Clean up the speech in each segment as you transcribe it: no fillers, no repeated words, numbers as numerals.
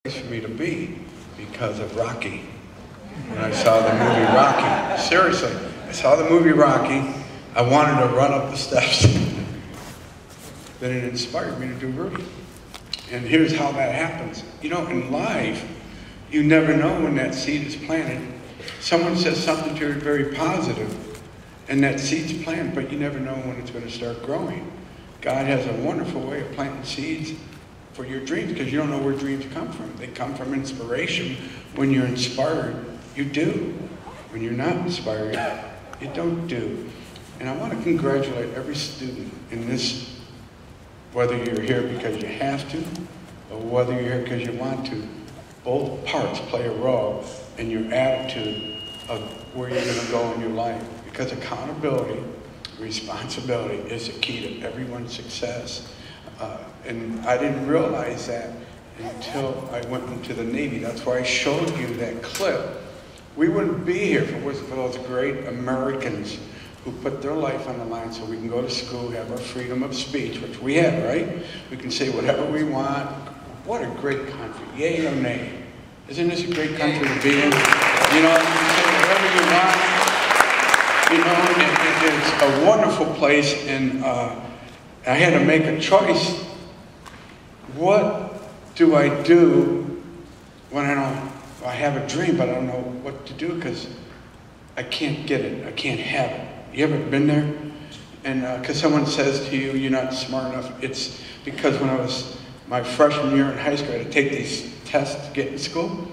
For me to be because of Rocky. When I saw the movie Rocky, seriously, I saw the movie Rocky, I wanted to run up the steps. Then it inspired me to do Rudy. And here's how that happens. You know, in life, you never know when that seed is planted. Someone says something to you very positive, and that seed's planted, but you never know when it's going to start growing. God has a wonderful way of planting seeds for your dreams, because you don't know where dreams come from. They come from inspiration. When you're inspired, you do. When you're not inspired, you don't do. And I want to congratulate every student in this, whether you're here because you have to, or whether you're here because you want to. Both parts play a role in your attitude of where you're going to go in your life. Because accountability, responsibility is the key to everyone's success. And I didn't realize that until I went into the Navy. That's why I showed you that clip. We wouldn't be here if it wasn't for those great Americans who put their life on the line so we can go to school, have our freedom of speech, which we have, right? We can say whatever we want. What a great country, yay or nay. Isn't this a great country to be in? You know, you can say whatever you want. You know, it's a wonderful place, and I had to make a choice. What do I do when I have a dream, but I don't know what to do because I can't get it, I can't have it. You ever been there? And because someone says to you, you're not smart enough. It's because when I was my freshman year in high school, I had to take these tests to get in school,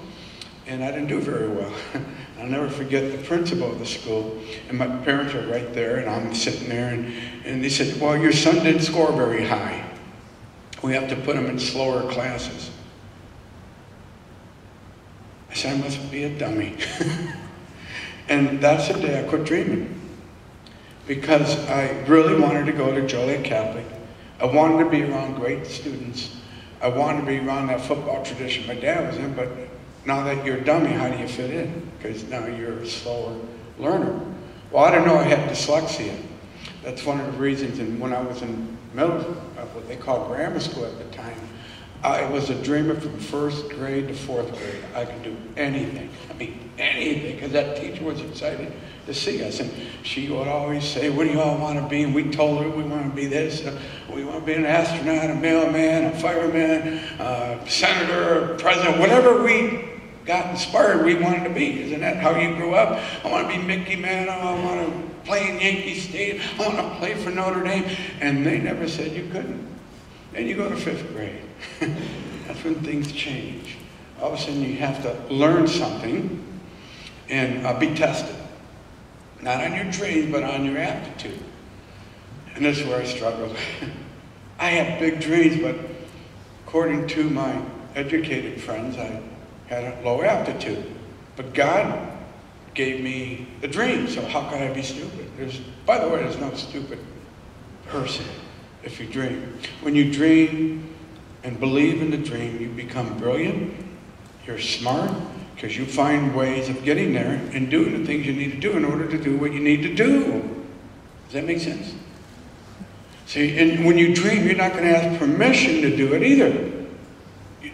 and I didn't do very well. I'll never forget the principal of the school, and my parents are right there, and I'm sitting there, and they said, well, your son didn't score very high. We have to put him in slower classes. I said, I must be a dummy. And that's the day I quit dreaming. Because I really wanted to go to Joliet Catholic. I wanted to be around great students. I wanted to be around that football tradition my dad was in, but now that you're a dummy, how do you fit in? Because now you're a slower learner. Well, I didn't know I had dyslexia. That's one of the reasons. And when I was in what they call grammar school at the time, I was a dreamer from first grade to fourth grade. I could do anything. I mean, anything, because that teacher was excited to see us. And she would always say, what do you all want to be? And we told her we want to be this. We want to be an astronaut, a mailman, a fireman, a senator, a president, whatever we got inspired we wanted to be. Isn't that how you grew up? I want to be Mickey Mantle. I want to play in Yankee Stadium. I want to play for Notre Dame. And they never said you couldn't. Then you go to fifth grade. That's when things change. All of a sudden you have to learn something and be tested. Not on your dreams, but on your aptitude. And this is where I struggled. I had big dreams, but according to my educated friends, I had a low aptitude. But God gave me the dream, so how could I be stupid? By the way, there's no stupid person if you dream. When you dream and believe in the dream, you become brilliant, you're smart, because you find ways of getting there and doing the things you need to do in order to do what you need to do. Does that make sense? See, and when you dream, you're not going to ask permission to do it either.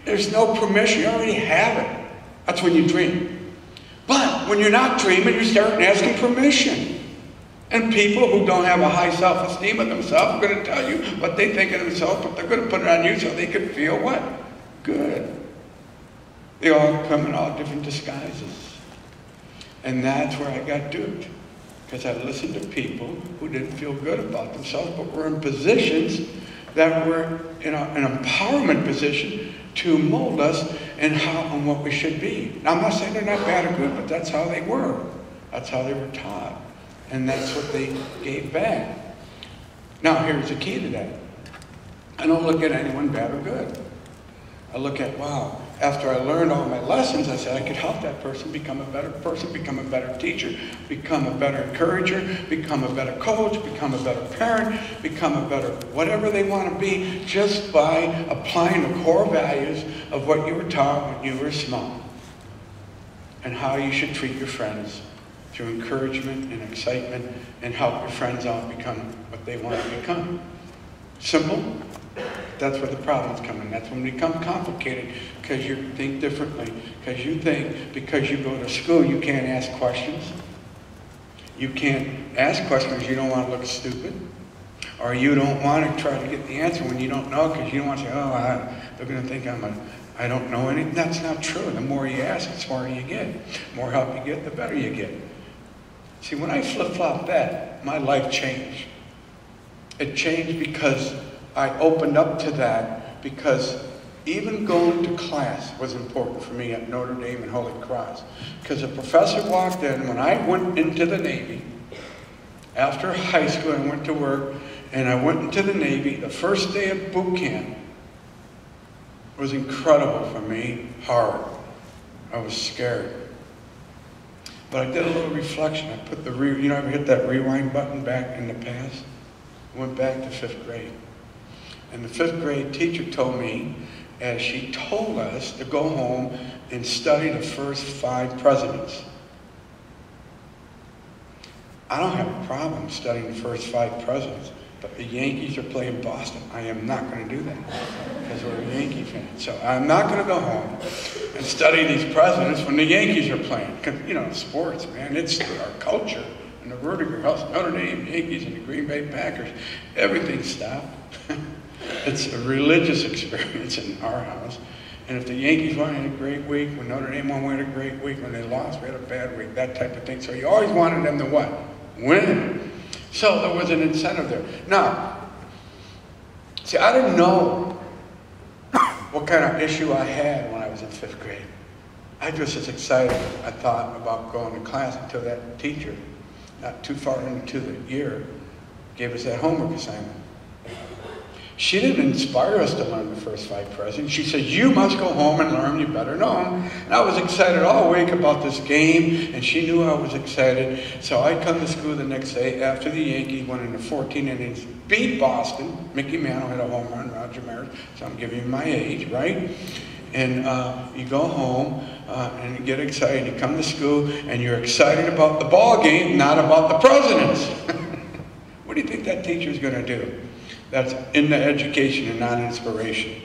There's no permission, you already have it. That's when you dream. But when you're not dreaming, you start asking permission. And people who don't have a high self-esteem of themselves are going to tell you what they think of themselves, but they're going to put it on you so they can feel what? Good. They all come in all different disguises. And that's where I got duped. Because I listened to people who didn't feel good about themselves, but were in positions that were in an empowerment position to mold us in how and what we should be. Now, I'm not saying they're not bad or good, but that's how they were. That's how they were taught. And that's what they gave back. Now, here's the key to that. I don't look at anyone bad or good. I look at, wow, after I learned all my lessons, I said I could help that person become a better person, become a better teacher, become a better encourager, become a better coach, become a better parent, become a better whatever they want to be, just by applying the core values of what you were taught when you were small and how you should treat your friends through encouragement and excitement, and help your friends all become what they want to become. Simple, That's where the problems come in. That's when we become complicated, because you think differently. Because you think because you go to school you can't ask questions. You can't ask questions, you don't want to look stupid. Or you don't want to try to get the answer when you don't know, because you don't want to say, oh, they're going to think I don't know anything. That's not true. The more you ask, the smarter you get. The more help you get, the better you get. See, when I flip-flopped that, my life changed. It changed because I opened up to that, because even going to class was important for me at Notre Dame and Holy Cross. Because a professor walked in, when I went into the Navy, after high school I went to work, and I went into the Navy, the first day of boot camp was incredible for me, hard. I was scared. But I did a little reflection. I put the, you know, ever hit that rewind button back in the past? I went back to 5th grade. And the 5th grade teacher told me, as she told us to go home and study the first 5 presidents. I don't have a problem studying the first 5 presidents, but the Yankees are playing Boston. I am not going to do that, because we're a Yankee fan. So I'm not going to go home and study these presidents when the Yankees are playing. Because, you know, sports, man, it's our culture. And the Rudy, Notre Dame, Yankees, and the Green Bay Packers, everything stopped. It's a religious experience in our house. And if the Yankees won, we had a great week. When Notre Dame won, we had a great week. When they lost, we had a bad week, that type of thing. So you always wanted them to what? Win. So there was an incentive there. Now, see, I didn't know what kind of issue I had when I was in 5th grade. I just was excited, I thought, about going to class until that teacher, not too far into the year, gave us that homework assignment. She didn't inspire us to learn the first 5 presidents. She said, you must go home and learn, you better know them. And I was excited all week about this game, and she knew I was excited. So I come to school the next day after the Yankees went into 14 innings, beat Boston. Mickey Mantle hit a home run, Roger Maris, so I'm giving you my age, right? And you go home and you get excited. You come to school and you're excited about the ball game, not about the presidents. What do you think that teacher's going to do? That's in the education and not inspiration.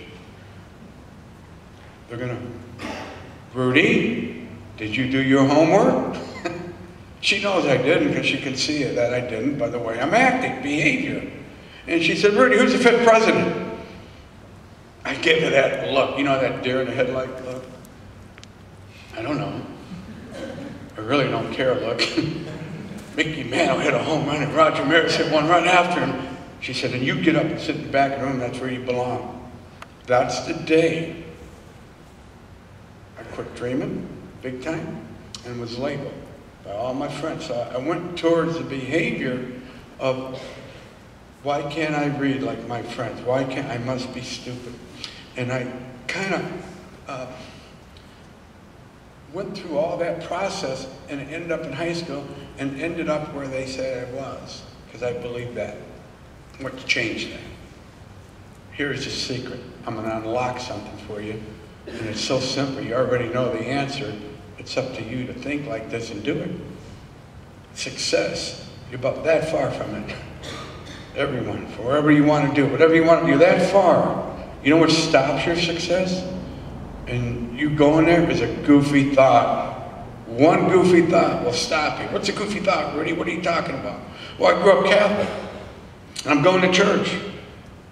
They're going to, Rudy, did you do your homework? She knows I didn't, because she can see it that I didn't by the way I'm acting, behavior. And she said, Rudy, who's the 5th president? I gave her that look, you know, that deer in the headlight look. I don't know. I really don't care look. Mickey Mantle hit a home run and Roger Maris hit one run after him. She said, and you get up and sit in the back of the room, that's where you belong. That's the day I quit dreaming, big time, and was labeled by all my friends. So I went towards the behavior of, why can't I read like my friends? Why can't I must be stupid? And I kind of went through all that process and ended up in high school and ended up where they said I was, because I believed that. What changed that? Here's the secret. I'm going to unlock something for you. And it's so simple. You already know the answer. It's up to you to think like this and do it. Success. You're about that far from it. Everyone, for whatever you want to do, whatever you want to do, you're that far. You know what stops your success? And you going there is a goofy thought. One goofy thought will stop you. What's a goofy thought, Rudy? What are you talking about? Well, I grew up Catholic. And I'm going to church.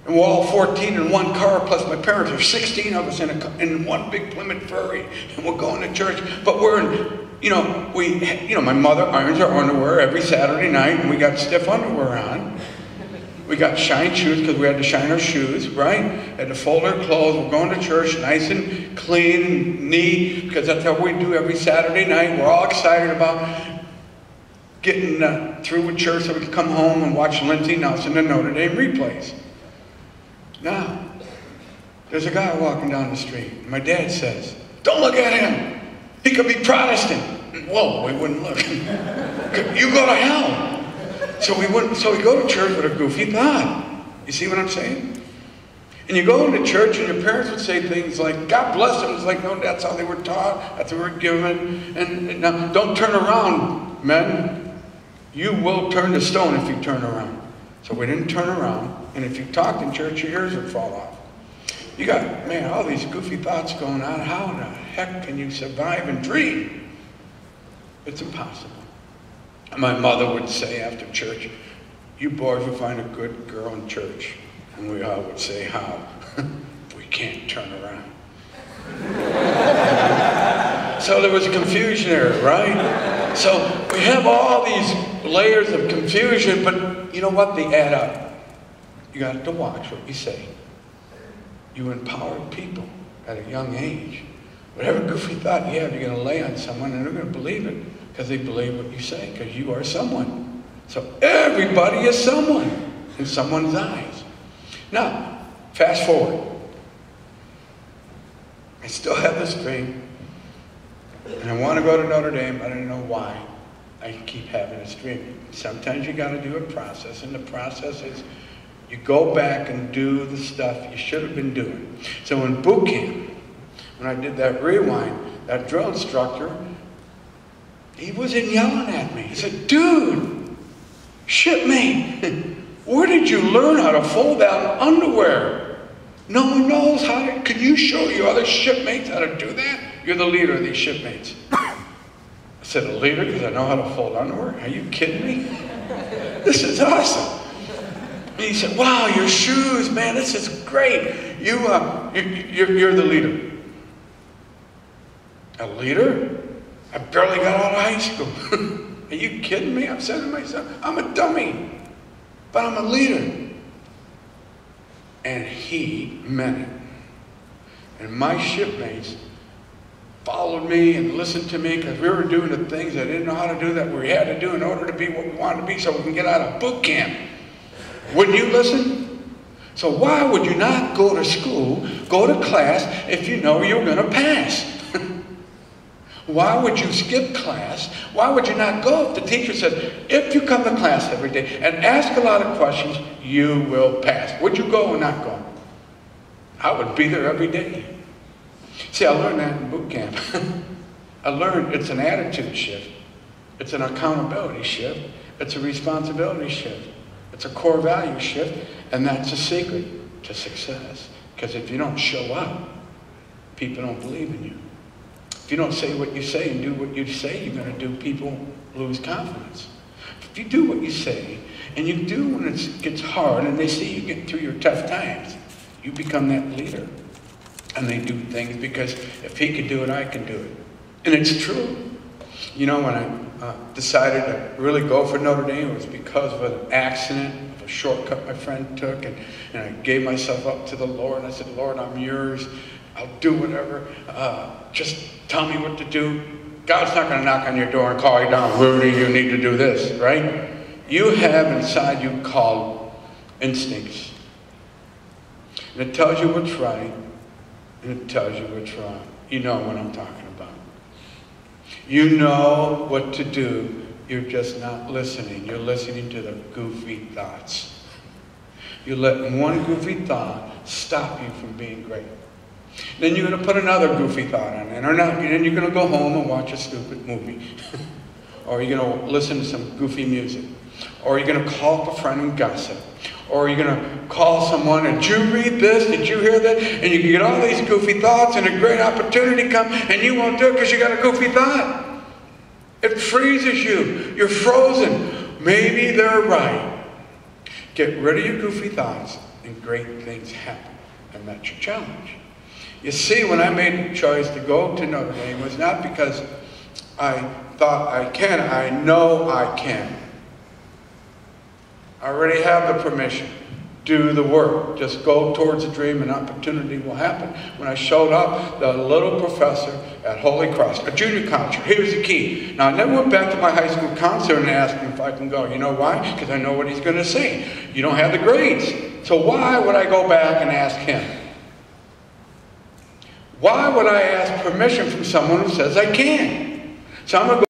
And we're all 14 in one car, plus my parents. There's 16 of us in one big Plymouth Fury. And we're going to church. But we're in, my mother irons our underwear every Saturday night, and we got stiff underwear on. We got shine shoes, because we had to shine our shoes, right? Had to fold our clothes. We're going to church nice and clean and neat, because that's how we do every Saturday night. We're all excited about getting through with church so we can come home and watch Lindsey Nelson and Notre Dame replays. Now, there's a guy walking down the street. My dad says, don't look at him. He could be Protestant. Whoa, we wouldn't look. You go to hell. So we go to church with a goofy thought. You see what I'm saying? And you go into church and your parents would say things like, God bless them. It's like, no, that's how they were taught. That's what we were given. And now, don't turn around, men. You will turn to stone if you turn around. So we didn't turn around. And if you talked in church, your ears would fall off. You got, man, all these goofy thoughts going on. How in the heck can you survive and dream? It's impossible. And my mother would say after church, you boys will find a good girl in church. And we all would say, how? We can't turn around. So there was confusion there, right? So we have all these layers of confusion, but you know what? They add up. You got to watch what you say. You empower people at a young age. Whatever goofy thought you have, you're going to lay on someone and they're going to believe it because they believe what you say, because you are someone. So everybody is someone in someone's eyes. Now, fast forward. I still have this dream, and I want to go to Notre Dame, but I don't know why I keep having this dream. Sometimes you got to do a process, and the process is you go back and do the stuff you should have been doing. So in boot camp, when I did that rewind, that drill instructor, he wasn't yelling at me. He said, dude, shipmate, where did you learn how to fold down underwear? No one knows how to. Can you show your other shipmates how to do that? You're the leader of these shipmates. I said, a leader because I know how to fold underwear? Are you kidding me? This is awesome. And he said, wow, your shoes, man, this is great. You're the leader. A leader? I barely got out of high school. Are you kidding me? I'm saying to myself, I'm a dummy, but I'm a leader. And he meant it. And my shipmates followed me and listened to me because we were doing the things I didn't know how to do that we had to do in order to be what we wanted to be so we can get out of boot camp. Wouldn't you listen? So why would you not go to school, go to class, if you know you're going to pass? Why would you skip class? Why would you not go if the teacher says, if you come to class every day and ask a lot of questions, you will pass? Would you go or not go? I would be there every day. See, I learned that in boot camp. I learned it's an attitude shift. It's an accountability shift. It's a responsibility shift. It's a core value shift. And that's a secret to success. Because if you don't show up, people don't believe in you. If you don't say what you say and do what you say, you're going to do people lose confidence. If you do what you say, and you do when it gets hard, and they see you get through your tough times, you become that leader. And they do things because if he could do it, I can do it. And it's true. You know, when I decided to really go for Notre Dame, it was because of an accident, of a shortcut my friend took, and I gave myself up to the Lord, and I said, Lord, I'm yours. I'll do whatever. Just tell me what to do. God's not going to knock on your door and call you down, Rudy, you need to do this, right? You have inside you called instincts. And it tells you what's right, and it tells you what's wrong. You know what I'm talking about. You know what to do. You're just not listening. You're listening to the goofy thoughts. You let one goofy thought stop you from being great. Then you're going to put another goofy thought on it. Or not, and then you're going to go home and watch a stupid movie. Or you're going to listen to some goofy music. Or you're going to call up a friend and gossip. Or you're going to call someone, and did you read this? Did you hear that? And you can get all these goofy thoughts, and a great opportunity comes, and you won't do it because you got a goofy thought. It freezes you. You're frozen. Maybe they're right. Get rid of your goofy thoughts, and great things happen. And that's your challenge. You see, when I made the choice to go to Notre Dame, it was not because I thought I can. I know I can. I already have the permission. Do the work. Just go towards a dream and opportunity will happen. When I showed up, the little professor at Holy Cross, a junior concert, here's the key. Now, I never went back to my high school concert and asked him if I can go. You know why? Because I know what he's going to say. You don't have the grades. So why would I go back and ask him? Why would I ask permission from someone who says I can? So I'm going to go